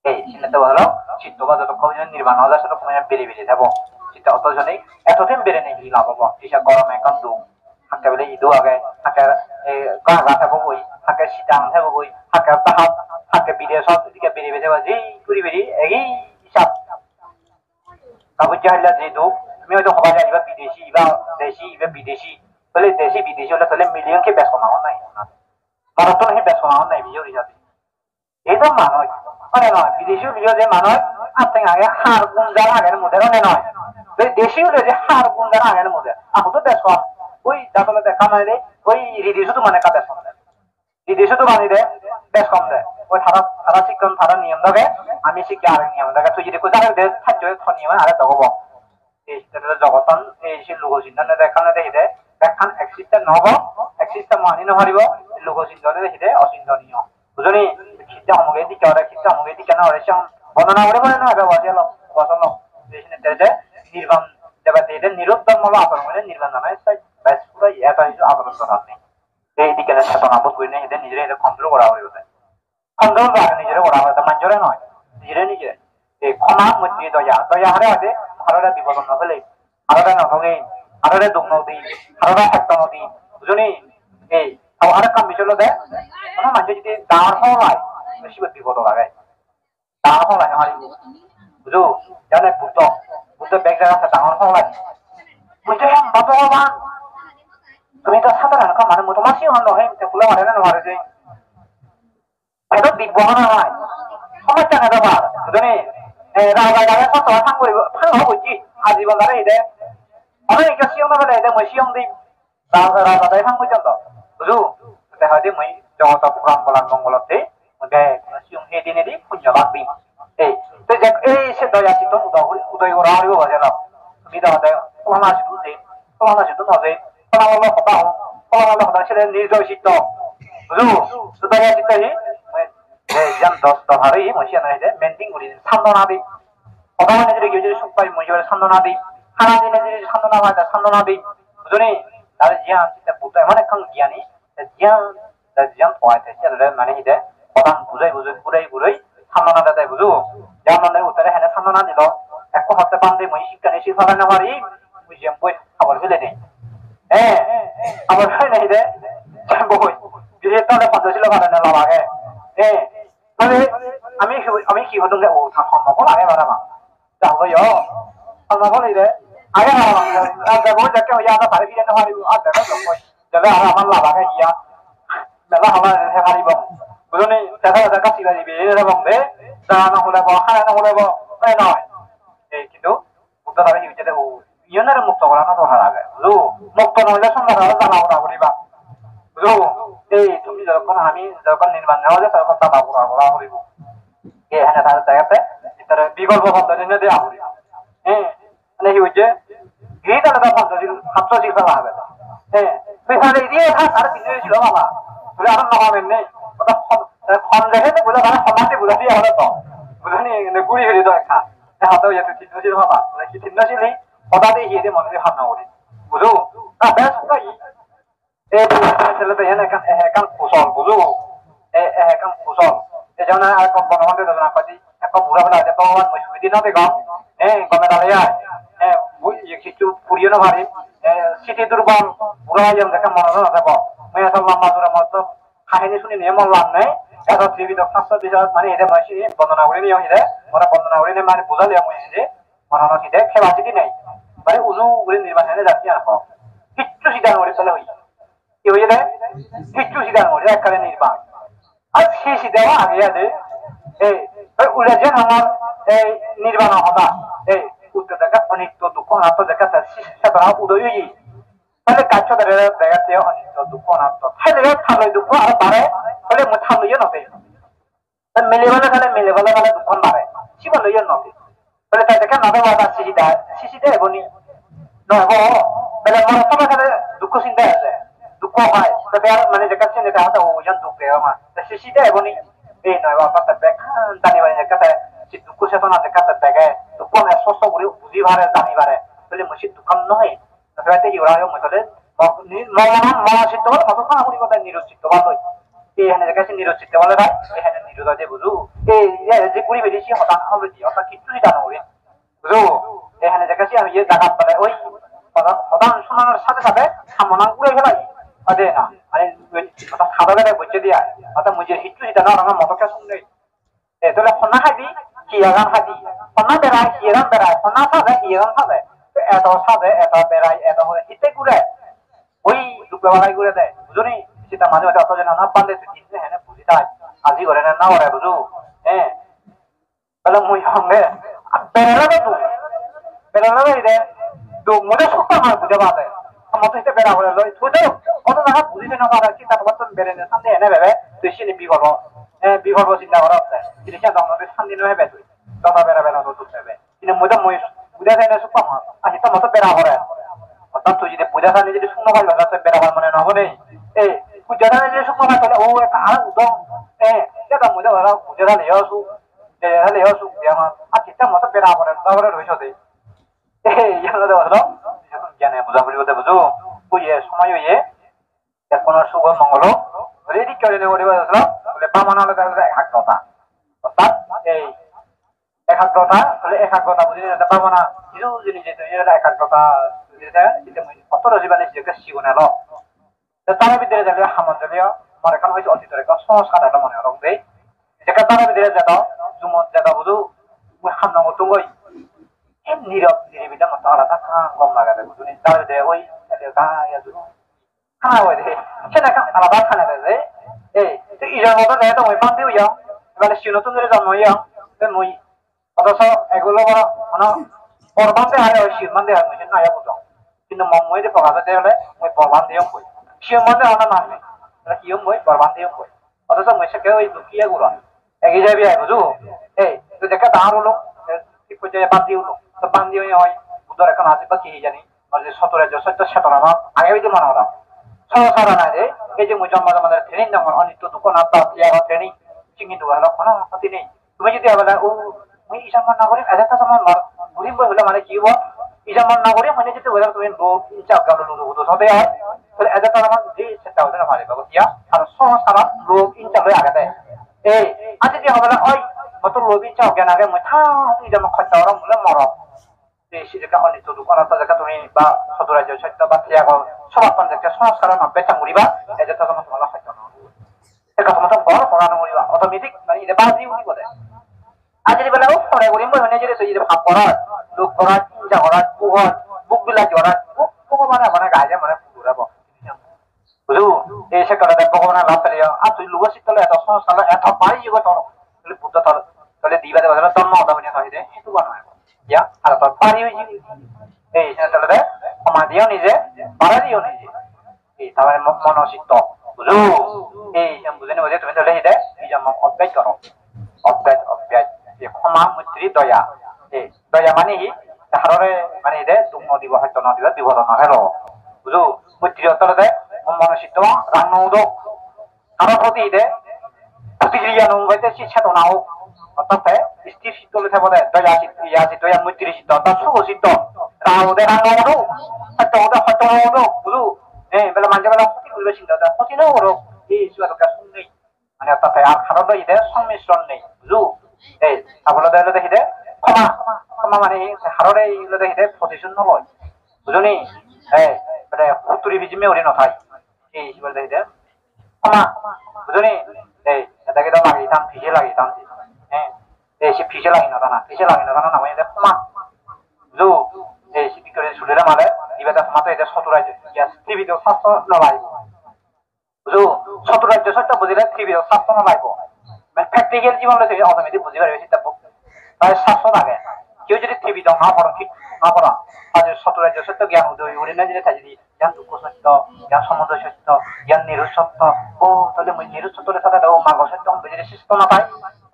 এই চিন্তা হলো চিত্তবা যতক্ষণ নির্মাণ হওয়া যায় ততক্ষণ বেড়ে বেড়ে যাবো চিন্তা অতজনেই এতদিন বেড়ে নেই কি লাভ হবো যেসব গরমে কান্দু হাঁকে বলে ইদু আগে হাঁকে গা গা থাকবো বই হাঁকে শীতাং থাকবো বই হাঁকে তাহাত হাঁকে বিড়ে সব দিকে বেড়ে বেড়ে যাবো যেই কুড়ি বেড়ি এই হিসাব কাবুর জাহিলা যেহেতু তুমি হয়তো হবা যায় এবার বিদেশি এবার দেশি এবার বিদেশি বলে দেশি বিদেশি হলে তাহলে মিলিয়নকে বেসন হওয়া নাই মারাত্মক সেই বেসন হওয়া নাই বিজয় হিসাবে এইসব মানুষ মানে নয় বিদেশি বিজয় যে মানুষ আপনার আগে হার গুঞ্জার আগের মধ্যে নয় দেশি হলে যে হার গুঞ্জার আগের মধ্যে আমি তো বেসন ওই যাতে দেখা মানে ওই রিদি শুধু মানে কাদের সঙ্গে রিদি শুধু বানিয়ে দেয় বেশ কম দেয় ওই তারা শিক্ষণ তারা নিয়ম থাকে আমি শিখে আরেক নিয়ম থাকে তুই যদি কোথাও থাকছে নিয়ম আরে তগব এই জগতন এই লোক চিন্তা দেখানো দেখি দেয় দেখান এক সিস্টেম নহব এক সিস্টেম মানি নহারিব লোক চিন্তা দেখি দেয় অচিন্তনীয় বুঝলি খিস্টা অমুকে দিকে ওরা খিস্টা অমুকে দিকে না ওরা বর্ণনা করে বলে না এটা বসল বসল যে নির্বাণ দেবাতে এটা নিরুদ্ধমূলক আচরণ করে নির্বাণ জানায় এত কিছু আচরণ করার নেই এই দিকে চেতনা বোধ করি না এদের নিজেরা কন্ট্রোল করা হয়ে ওঠে কন্ট্রোল করে নিজেরা করা হয় মানুষেরা নয় নিজে এই ক্ষমা মধ্যে দয়া হারে আছে ভারতের বিপদ না হলে ভারতের নথকে ভারতের দুঃখ নদী ভারতের সত্য নদী বুঝলি এই আরেক কাম বিষয় দেয় কোনো মানুষ যদি ডাঙর হওয়ায় বেশি বিপদ লাগে ডাঙর হওয়ায় হারি বুঝো জানে বুদ্ধ ব্যাগ জায়গা আছে ডাঙর হওয়ায় বুঝতে ভগবান তুমি তো সাধারণ মানে তোমার হন নহয় ফুলে মারে না মারে যে এটা দিব্যহন হয় সমস্যা না ব্যাপার বুঝলি রাজাগারে কত ফাং করিব ফাং হবছি আজীবন ধরে এটা অনেক সিয়ং না বলে এটা মই সিয়ং দিই রাজাদাই ফাং পর্যন্ত বুঝু দেখা দিয়ে মই জগত পুরাণ বলার মঙ্গলতে ওকে সিয়ং হে দিনে দি পুণ্য লাগবি এই তো যে এই সে দয়া চিত্ত উদয় করা হইব বাজার তুমি দাও তোমার আসিতু দে তোমার আসিতু হবে ফলাফল হতা ফলাফল হতা সেটা নির্দয় চিত্ত বুঝু সুদয়া চিত্ত হি jan dos hari masih ada ini mending guri sandona di orang ini jadi jadi supaya masih ada sandona di hari ini jadi sandona ada sandona di bukan dari jian kita butuh mana kan giani jian poin itu ada mana ini orang burai sandona ada buju jangan mana utara hanya sandona di lo aku hati pandai masih kan isi saran hari masih poin awal itu deh awal ini deh jangan bohong jadi itu ada fantasi lo kan ada lama মানে আমি কি হতো ও সম্ভব লাগে বাড়াবা যাবো সম্ভব হইলে আগে দেখো যাকে ইয়া পারে কি না পারিব আর দেখো যাবে আর আমার লাভ আগে ইয়া মেলা আমার হে পারিব বুঝনি দেখা সিলা দিবে এবং দে যা না হলে খায় না হলে তাই নয় এই কিন্তু বুদ্ধ দাবি হইতে ও ইয়নের মুক্ত করা না তো লাগে বুঝো মুক্ত নইলে সঙ্গে জানা ওরা করিবা বুঝো এই তুমি যখন নির্মাণ নেওয়া যায় তখন তা বাবুরা করা হইব এখানে তাদের জায়গাতে ভিতরে বিকল্প পদ্ধতি নিয়ে দেওয়া হইব মানে কি হচ্ছে গীত আলাদা পদ্ধতি ছাত্র শিক্ষা হবে পেছনে দিয়ে আর কিছু ছিল বাবা বলে আর নকমেন নেই ওটা ফোন দেখে তো বোঝা মানে সমাজে বোঝা দিয়ে হলো তো বুঝলি গুড়ি ফেলি তো একটা হাতে ইয়ে চিহ্নশীল বাবা চিহ্নশীল হঠাৎ হিয়ে মনে ভাবনা করে বুঝো না বেশ তাই এই ছেলেটা এখানে এখন কুশল বুঝো এখন কুশল এই জন্য আর বনবন্ধে যোজনা পাতি এখন বুড়া বেলা আছে ভগবান মই সুবিধি না দেখো গমে দাঁড়িয়ে কিছু পুরিয়ে না পারি স্মৃতি দুর্বল বুড়া হয়ে দেখে মনে না থাকো মই আসল লম্বা জোরে মতো কাহিনী শুনি নিয়ে মরলাম নেই এত ত্রিবিধ শাস্ত্র বিষয় মানে এটা মাসি বন্দনা করে নিয়ে হিদে ওরা বন্দনা করে নিয়ে মানে বুঝালে মই যে মনে হিদে খেলা চিঠি নেই মানে উজু করে নির্বাচনে যাচ্ছি আসো কিচ্ছু সিদ্ধান্ত করে চলে হই কি হয়ে যায় কিচ্ছু সিদ্ধান্ত করে একবারে নির্বাণ আর সেই সিদ্ধান্ত আগে আছে এই উড়ে যেন আমার এই নির্বাণ হতা এই উত্তর দেখা অনিত্য দুঃখ অনাত্ম দেখা সেটা উদয় হই তাহলে কাজ দেখাতে অনিত্য দুঃখ অনাত্ম তাহলে থামলে দুঃখ আর বাড়ে তাহলে মই থামলে নবে মিলিবলে তাহলে মিলিবলে মানে দুঃখ বাড়ে সিবা লইয়ে নবে তাহলে তাই দেখে নবে বাবা শিশিদা এবনি নয় বেলে মনে তোমার কাছে দুঃখ চিন্তা আছে দুঃখ হয় তবে আর মানে যে কাছে নেতা হতো ওজন দুঃখ আমার শিশিদা এবনি এই নয় বাবা তাতে বেখান জানি বাড়ি কাছে দুঃখ চেতনা দেখাতে দেখে দুঃখ মানে স্পষ্ট করে বুঝি পারে জানি পারে তাহলে মুসি দুঃখ নয় তাহলে ইউরা মই তাহলে মনচিত্ত বলে কত খানা করি কথা নিরচিত্ত ভালো এখানে দেখাচ্ছে নিরচিত্ত বলে ভাই এখানে নিরোধা যে বুঝু এই যে কুড়ি বেরিয়েছি হঠাৎ হলো কি অর্থাৎ কিচ্ছুই জানো করি বুঝু এখানে দেখাচ্ছি আমি যে জায়গা পালে ওই হঠাৎ শোনানোর সাথে সাথে সামনা উড়ে ফেলাই দে না মানে খাদা বেড়ায় বসে দিয়া অর্থাৎ মুজের হিচ্ছু জানো আমার মতকে শুনলে তাহলে সন্না খাবি হিয়াগান খাবি সন্না বেড়ায় হিয়াগান বেড়ায় সন্না সাজে হিয়াগান সাজে এত সাজে এত বেড়ায় এত হলে হিতে ঘুরে ওই দুঃখ বালাই ঘুরে দেয় বুঝুনি সেটা মাঝে মাঝে অত যেন না পারলে তুই দিন হ্যাঁ বুঝি তাই আজি করে না ওরে বুঝু তাহলে মুই সঙ্গে বেড়ালে তুই বেড়ালে রে তো মনে সত্য আমার বুঝে পাতে মতো হিতে বেড়া করে লই তুই কত জায়গা বুঝিতে না পারা চিন্তা করতে বেড়ে নে সামনে এনে ভেবে তুই সিনি বিকল্প চিন্তা করা হচ্ছে জিনিসটা তখন শান্তি নয় ভেবে তুই তথা বেড়া বেড়া তো তুই ভেবে কিন্তু মই বুঝে যায় না সত্য আমার আর হিতে মতো বেড়া করে অর্থাৎ তুই যদি পূজা খানি যদি শূন্য ভাই বাজাতে বেড়াবার মনে না হলে এই পূজা খানি যদি শূন্য ভাই তাহলে ও একটা আর উদম এটা মনে হলো পূজা খালি হসু আমার আর চিন্তা মতো বেড়া করে তারপরে রয়েছে দে ইয়ানো দে হলো জ্ঞানে বুঝা বুঝি বলতে বুঝু বুঝিয়ে সময় হইয়ে কোন শুভ মঙ্গল রেডি করে নেব হলো বলে বামনা হলো তাহলে একাগ্রতা অর্থাৎ এই একাগ্রতা হলে একাগ্রতা বুঝি যেতে পারবো না কিছু জিনিস যেতে একাগ্রতা কত রজিবানি নিজেকে শিগুনে ল তার ভিতরে যাবে সামঞ্জলীয় মনে এখন হয়েছে অতীতের একটা সংস্কার একটা মনে রং দেই যেটা তার ভিতরে যেত জুমত যেত বুঝু মুই সামনে মতো গই নীরব নিরিবিটা মতো আলাদা গম লাগাতে বুঝুনি তার ভিতরে ওই খানা হয়ে দে সেটা আলাদা খানা দেয় এই তো ইরার মতো দেয় তো মই বান্ধি হইয়া এবারে সে নতুন করে জন্ম হইয়া মই অথচ এগুলো মানে বরবাদে হয় ওই শিরমান দেওয়ার মেশিন নয়া বুঝাও কিন্তু মই যে প্রকাশ হলে মই বরবাদ দিও কই শিরমান দেওয়া না নামে কিয়ম মই বরবাদ দিও কই অথচ মই সে ওই দুখিয়া গুড়া এগিয়ে যাবি আই বুঝু এই তো দেখা দাঁড় হলো ঠিক পর্যায়ে বাদ দিয়ে হলো তো বাদ দিয়ে হয় বুধর এখন আছে বা কি জানি যে সতরে যে সত্য সেতর আমার আগে ওই যে মনে হলাম সহসারা না রে এই যে মই জন্ম আমাদের ট্রেনিং যেমন অনিত্য দুঃখ না ট্রেনিং চিংড়ি দুয়া হলো কোনো ক্ষতি নেই তুমি যদি আবার ও মই ইসামান না করিম এটা তো আমার ঘুরিম বই হলে মানে কি হবো ইসামান না করিম মানে যদি ওরা তুমি লোক ইচ্ছা গালো লোক হবে হয় তাহলে এটা তো আমার যে সেটা হতে না পারে বাবা কিয়া আর সহসারা লোক ইচ্ছা হয়ে আগে দেয় এই আজ যদি হবে না ওই কত লোক ইচ্ছা জ্ঞান আগে মই থা এটা আমার খরচা ওরা বলে মরম এই সেটা অনিত্য দুঃখ না তো যেটা তুমি বা সদরাজ্য সত্য বা ত্যাগ সবার পান যেটা সংস্কার না বেচা মুড়িবা এটা তো তোমার ভালো হয় না এটা তোমার বড় পড়ানো মুড়িবা অটোমেটিক মানে এটা বাজি উনি বলে আজি বেলা পরে করিম বই হনে যদি তুই ভাব করার লোক করার চিন্তা করার পুহর বুক বিলাকি করার বুক মানে মানে গায়ে মানে পুরাব বুঝু এই সে করে ভগবান লাভ পেলে আর তুই লুগো শিখলে এত সংস্কার এত পারি যুগ তোর তাহলে বুদ্ধ তোর তাহলে দিবা দেবা তাহলে জন্ম হতা মানে হয় রে সেইটো বানায় ইয়া আর তোর পারি হইছি এই তাহলে সমাধিও নিজে পারাদিও নিজে এই তাহলে মনচিত্ত বুঝু এই বুঝে নেব যে তুমি তাহলে এটা এই যে অভ্যাস করো অভ্যাস ক্ষমা মৈত্রী দয়া এই দয়া মানে কি তাহারে মানে দে তুম নদীব হয়তো নদীব বিভদ নহেল বুঝু মৈত্রী অতলে মনচিত্ত রাং নৌদ কারো প্রতি দে প্রতিক্রিয়া নৌবাইতে চেতনা হোক অর্থাৎ স্থির চিত্ত লেখা বলে দয়া চিত্ত দয়া মৈত্রী চিত্ত অর্থাৎ শুভ চিত্ত 라우데 랑어로 활동도 활동도 부두 예 별로 만져봐라 호티 불배 신다다 호티는 오로 이 수가도 가슴네 아니 아까 야 하나도 이데 성미스런네 부두 예 아블라다르데 히데 코마 মানে 하로레 이르데 히데 포지션 노로 부전이 예 그래 호투리 비지메 우리 노타이 이 이벌데 히데 코마 부전이 예 다게다 라기 단 피제 라기 단 예 피제 라기 나타나 피제 라기 나타나 나와야 돼 코마 부두 예, 시비거리 줄레라 말에 이베다 마토 이제 서두라지 야 TV도 샀어 나와이고 그래서 서두라지 설때 보지래 TV도 샀어 나와이고 맨 팩트리얼 জীবন로 되게 অটোমেটিক বুঝি পারবে সেটা প্রায় 700 লাগে কেউ যদি টিভি দাও না পড়ো ঠিক না পড়া আজ সতুরাজ্য সত্য জ্ঞান উদয় উড়ে না যেতে থাকি জ্ঞান দুঃখ সত্য জ্ঞান সমুদ্র সত্য জ্ঞান নিরুৎ সত্য ও তাহলে মই নিরুৎ সত্যের সাথে দাও মাগ সত্য বুঝিলে শিষ্ট না পাই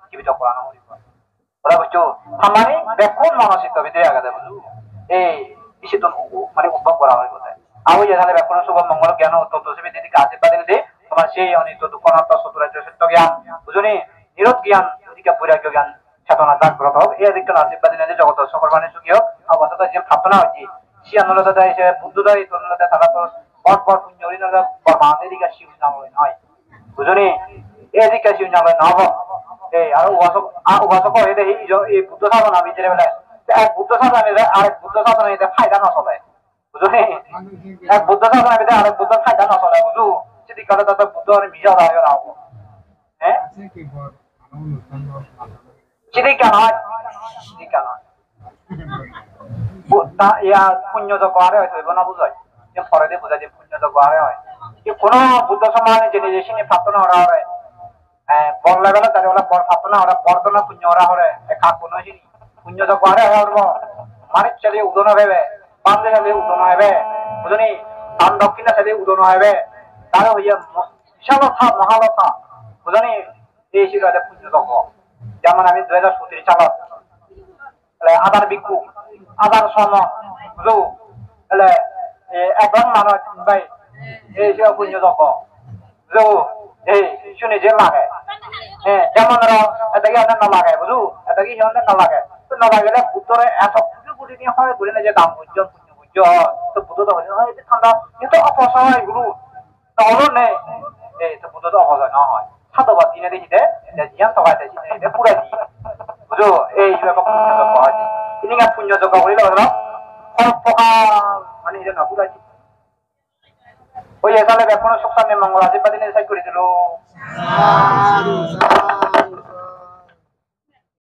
টিভি তো পড়ানো হইব ওরা বুঝছো থামানি বেকুন মনসিত ভিতরে আগাতে বুঝু এই ইসিতন মানে উদ্ভব করা হয় বলে আও যে তাহলে ব্যাকরণ শুভ মঙ্গল জ্ঞান তত্ত্ব সেবে দিদি কাজে পাদিলে দে তোমার সেই অনিত্য দুঃখনাত্ম সতুরাজ্য সত্য জ্ঞান বুঝুনি নিরোধ জ্ঞান এদিকে বৈরাগ্য জ্ঞান চেতনা জাগ্রত হোক এই দিকটা আশীর্বাদ দিলে জগৎ সকল মানে সুখী হোক অবস্থা যে ভাবনা হচ্ছে শিয়ানলতা দেয় সে বুদ্ধদা এই তন্নলতা তারা তো বট বট পুণ্য হরিণলতা বর্মা এদিকে শিব নামলে নয় বুঝুনি এদিকে শিব নামলে নহব এই আর উপাসক হয়ে দেখি এই বুদ্ধ সাধনা বিচারে বেলায় এক বুদ্ধ সাধনা আরেক বুদ্ধ সাধনা এতে ফায়দা না চলে বুঝলি এক বুদ্ধ সাধনা এতে আরেক বুদ্ধ ফায়দা না চলে বুঝু যদি কালে তাতে বুদ্ধ আর মিজা দাঁড়িয়ে না হবো হ্যাঁ চিনি কেন হয় চিনি কেন হয় ইয়া পুণ্য যোগ আরে হইব না বুঝাই যে পরে দিয়ে বুঝাই যে পুণ্য যোগ আরে হয় কোন বুদ্ধ সমানে যে নিজে প্রার্থনা ওরা হয় বললে বেলা তার ওরা প্রার্থনা ওরা বর্ধনা পুণ্য ওরা হরে একা কোনো জিনিস পুণ্য যোগ আরে হইব মানে চলে উদন হবে পান্দে চলে উদন হবে বুঝনি দান দক্ষিণা চলে উদন হবে তারা হইয়া বিশালতা মহালতা বুঝনি এই ছিল একটা পুণ্য যোগ যেমন আমি 2017 সালত আধার ভিক্ষু আধার সম বুঝু এলে একজন মানুষ ভাই এই ছিল পুণ্য যোগ বুঝু এই শুনে যে লাগে হ্যাঁ যেমন এটাকে আমাদের না লাগে বুঝু এটাকে আমাদের না লাগে তো না লাগলে বুদ্ধরে এত কোটি নিয়ে হয় বলে না যে দাম উজ্জ্বল পুণ্য উজ্জ্বল তো বুদ্ধ তো হয় ঠান্ডা কিন্তু অপসয় গুরু তাহলে নেই এই তো বুদ্ধ তো অপসয় না হয় সাধুবাদ দিনে দেখিতে জিয়ান সবাই দেখিতে পুরা দি বুঝো এই হিসাবে পুণ্য যোগ হয় তিনি পুণ্য যোগ করিলে হলো মানে এটা না পুরা দি ওই এসালে ব্যাপন সুখ শান্তি মঙ্গল আশীর্বাদ দিনে সাই করে দিল